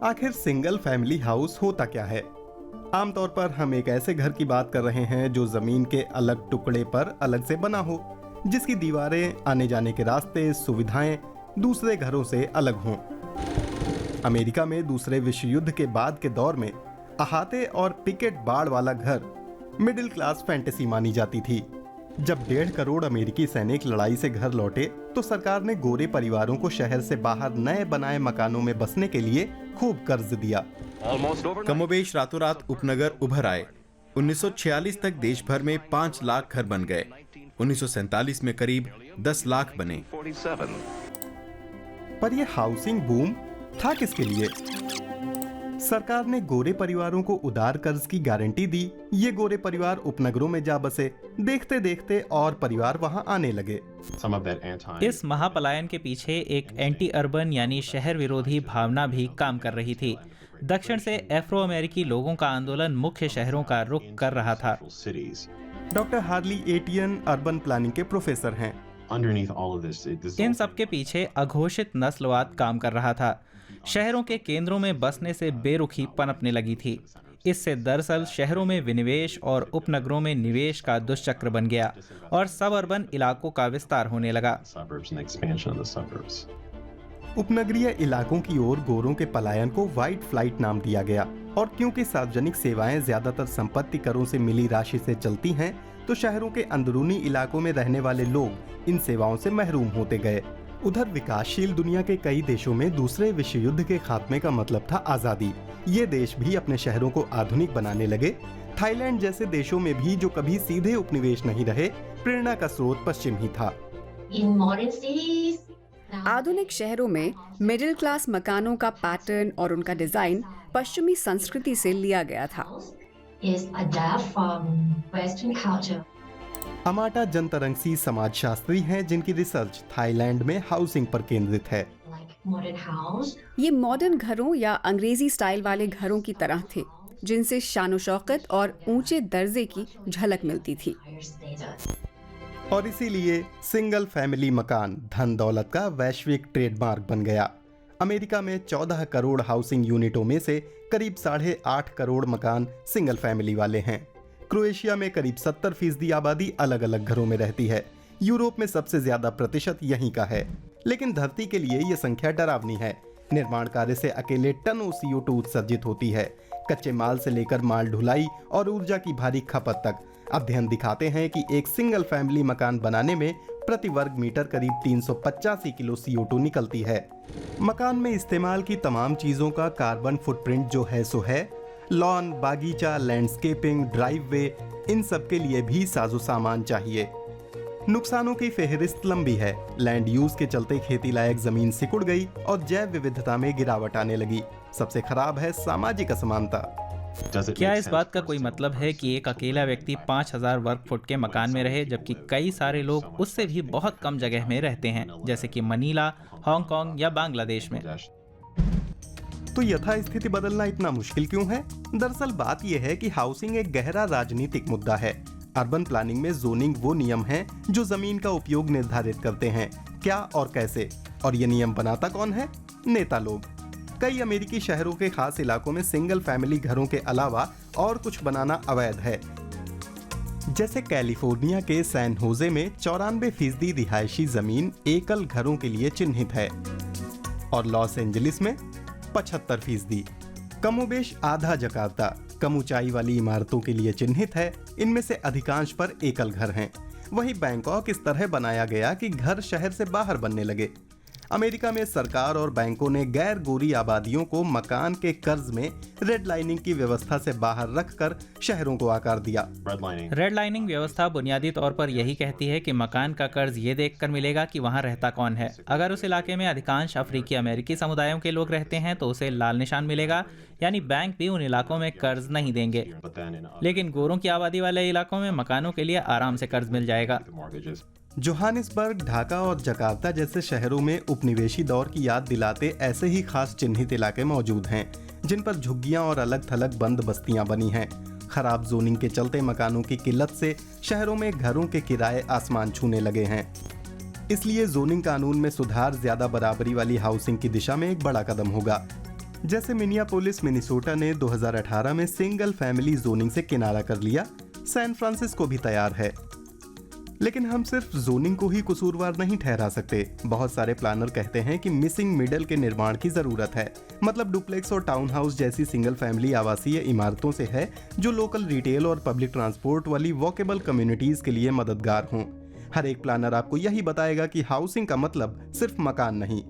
आखिर single family house होता क्या है? आमतौर पर हम एक ऐसे घर की बात कर रहे हैं जो जमीन के अलग टुकड़े पर अलग से बना हो, जिसकी दीवारें, आने जाने के रास्ते, सुविधाएं दूसरे घरों से अलग हों। अमेरिका में दूसरे विश्व युद्ध के बाद के दौर में अहाते और पिकेट बाड़ वाला घर मिडिल क्लास फैंटेसी मानी जाती थी। जब 1.5 करोड़ अमेरिकी सैनिक लड़ाई से घर लौटे तो सरकार ने गोरे परिवारों को शहर से बाहर नए बनाए मकानों में बसने के लिए खूब कर्ज दिया। कमोबेश रातों रात उपनगर उभर आए। 1946 तक देश भर में 5 लाख घर बन गए। 1947 में करीब 10 लाख बने। पर यह हाउसिंग बूम था किसके लिए? सरकार ने गोरे परिवारों को उदार कर्ज की गारंटी दी। ये गोरे परिवार उपनगरों में जा बसे। देखते देखते और परिवार वहां आने लगे। इस महापलायन के पीछे एक एंटी अर्बन यानी शहर विरोधी भावना भी काम कर रही थी। दक्षिण से अफ्रो अमेरिकी लोगों का आंदोलन मुख्य शहरों का रुख कर रहा था। डॉक्टर हार्ली एटियन अर्बन प्लानिंग के प्रोफेसर हैं। इन सब के पीछे अघोषित नस्लवाद काम कर रहा था। शहरों के केंद्रों में बसने से बेरुखी पनपने लगी थी। इससे दरअसल शहरों में विनिवेश और उपनगरों में निवेश का दुष्चक्र बन गया और सब अर्बन इलाकों का विस्तार होने लगा। उपनगरीय इलाकों की ओर गोरों के पलायन को व्हाइट फ्लाइट नाम दिया गया और क्योंकि सार्वजनिक सेवाएं ज्यादातर संपत्ति करों से मिली राशि से चलती हैं, तो शहरों के अंदरूनी इलाकों में रहने वाले लोग इन सेवाओं से महरूम होते गए। उधर विकासशील दुनिया के कई देशों में दूसरे विश्व युद्ध के खात्मे का मतलब था आजादी। ये देश भी अपने शहरों को आधुनिक बनाने लगे। थाईलैंड जैसे देशों में भी जो कभी सीधे उपनिवेश नहीं रहे, प्रेरणा का स्रोत पश्चिम ही था। आधुनिक शहरों में मिडिल क्लास मकानों का पैटर्न और उनका डिजाइन पश्चिमी संस्कृति से लिया गया था। अमाटा जंतरंगसी समाजशास्त्री हैं जिनकी रिसर्च थाईलैंड में हाउसिंग पर केंद्रित है। ये मॉडर्न घरों या अंग्रेजी स्टाइल वाले घरों की तरह थे, जिनसे शान शौकत और ऊंचे दर्जे की झलक मिलती थी। और इसीलिए सिंगल फैमिली मकान धन दौलत का वैश्विक ट्रेडमार्क बन गया। अमेरिका में 14 करोड़ हाउसिंग यूनिटों में से करीब 8.5 करोड़ मकान सिंगल फैमिली वाले हैं। क्रोएशिया में करीब 70% आबादी अलग अलग घरों में रहती है। यूरोप में सबसे ज्यादा प्रतिशत यहीं का है। लेकिन धरती के लिए यह संख्या डरावनी है। निर्माण कार्य से अकेले टनों CO2 उत्सर्जित होती है। कच्चे माल से लेकर माल ढुलाई और ऊर्जा की भारी खपत तक। अध्ययन दिखाते हैं कि एक सिंगल फैमिली मकान बनाने में प्रति वर्ग मीटर करीब 385 किलो CO2 निकलती है। मकान में इस्तेमाल की तमाम चीजों का कार्बन फुटप्रिंट जो है सो है। लॉन, बागीचा, लैंडस्केपिंग, ड्राइववे, इन सब के लिए भी साजो सामान चाहिए। नुकसानों की फेहरिस्त लंबी है। लैंड यूज के चलते खेती लायक जमीन सिकुड़ गई और जैव विविधता में गिरावट आने लगी। सबसे खराब है सामाजिक असमानता। क्या इस बात का कोई मतलब है कि एक अकेला व्यक्ति 5000 वर्ग फुट के मकान में रहे, जबकि कई सारे लोग उससे भी बहुत कम जगह में रहते हैं, जैसे कि मनीला, हांगकांग या बांग्लादेश में? तो यथास्थिति बदलना इतना मुश्किल क्यों है? दरअसल बात यह है कि हाउसिंग एक गहरा राजनीतिक मुद्दा है। अर्बन प्लानिंग में जोनिंग वो नियम हैं जो जमीन का उपयोग निर्धारित करते हैं, क्या और कैसे। और ये नियम बनाता कौन है? नेता लोग। कई अमेरिकी शहरों के खास इलाकों में सिंगल फैमिली घरों के अलावा और कुछ बनाना अवैध है। जैसे कैलिफोर्निया के सैन होजे में 94% रिहायशी जमीन एकल घरों के लिए चिन्हित है और लॉस एंजलिस में 75%। कमोबेश आधा जकार्ता कम ऊंचाई वाली इमारतों के लिए चिन्हित है। इनमें से अधिकांश पर एकल घर हैं। वहीं बैंकॉक इस तरह बनाया गया कि घर शहर से बाहर बनने लगे। अमेरिका में सरकार और बैंकों ने गैर गोरी आबादियों को मकान के कर्ज में रेड लाइनिंग की व्यवस्था से बाहर रखकर शहरों को आकार दिया। रेड लाइनिंग व्यवस्था बुनियादी तौर पर यही कहती है कि मकान का कर्ज ये देखकर मिलेगा कि वहाँ रहता कौन है। अगर उस इलाके में अधिकांश अफ्रीकी अमेरिकी समुदायों के लोग रहते हैं तो उसे लाल निशान मिलेगा, यानी बैंक भी उन इलाकों में कर्ज नहीं देंगे। लेकिन गोरों की आबादी वाले इलाकों में मकानों के लिए आराम से कर्ज मिल जाएगा। जोहानिसबर्ग, ढाका और जकार्ता जैसे शहरों में उपनिवेशी दौर की याद दिलाते ऐसे ही खास चिन्हित इलाके मौजूद हैं, जिन पर झुग्गियां और अलग थलग बंद बस्तियां बनी हैं। खराब जोनिंग के चलते मकानों की किल्लत से शहरों में घरों के किराए आसमान छूने लगे हैं। इसलिए जोनिंग कानून में सुधार ज्यादा बराबरी वाली हाउसिंग की दिशा में एक बड़ा कदम होगा। जैसे मिनियापोलिस मिनीसोटा ने 2018 में सिंगल फैमिली जोनिंग से किनारा कर लिया, सैन फ्रांसिस्को भी तैयार है। लेकिन हम सिर्फ जोनिंग को ही कसूरवार नहीं ठहरा सकते। बहुत सारे प्लानर कहते हैं कि मिसिंग मिडल के निर्माण की जरूरत है, मतलब डुप्लेक्स और टाउन हाउस जैसी सिंगल फैमिली आवासीय इमारतों से है जो लोकल रिटेल और पब्लिक ट्रांसपोर्ट वाली वॉकेबल कम्युनिटीज के लिए मददगार हों। हर एक प्लानर आपको यही बताएगा कि हाउसिंग का मतलब सिर्फ मकान नहीं,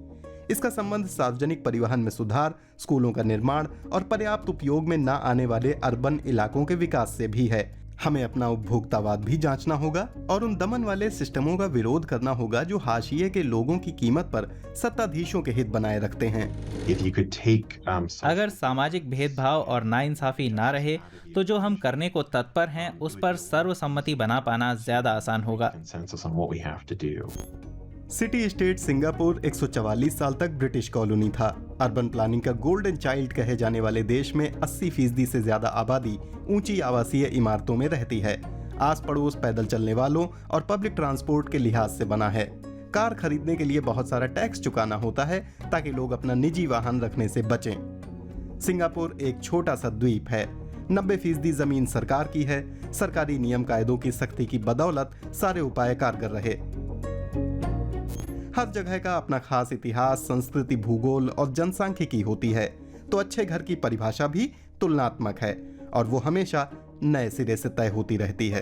इसका संबंध सार्वजनिक परिवहन में सुधार, स्कूलों का निर्माण और पर्याप्त उपयोग में न आने वाले अर्बन इलाकों के विकास से भी है। हमें अपना उपभोक्तावाद भी जांचना होगा और उन दमन वाले सिस्टमों का विरोध करना होगा जो हाशिए के लोगों की कीमत पर सत्ताधीशों के हित बनाए रखते हैं। अगर सामाजिक भेदभाव और नाइंसाफी ना रहे तो जो हम करने को तत्पर हैं उस पर सर्वसम्मति बना पाना ज्यादा आसान होगा। सिटी स्टेट सिंगापुर 144 साल तक ब्रिटिश कॉलोनी था। अर्बन प्लानिंग का गोल्डन चाइल्ड कहे जाने वाले देश में 80% से ज्यादा आबादी ऊंची आवासीय इमारतों में रहती है। आस पड़ोस पैदल चलने वालों और पब्लिक ट्रांसपोर्ट के लिहाज से बना है। कार खरीदने के लिए बहुत सारा टैक्स चुकाना होता है ताकि लोग अपना निजी वाहन रखने से बचें। सिंगापुर एक छोटा सा द्वीप है। 90% जमीन सरकार की है। सरकारी नियम कायदों की सख्ती की बदौलत सारे उपाय कारगर रहे। हर जगह का अपना खास इतिहास, संस्कृति, भूगोल और जनसांख्यिकी होती है, तो अच्छे घर की परिभाषा भी तुलनात्मक है और वो हमेशा नए सिरे से तय होती रहती है।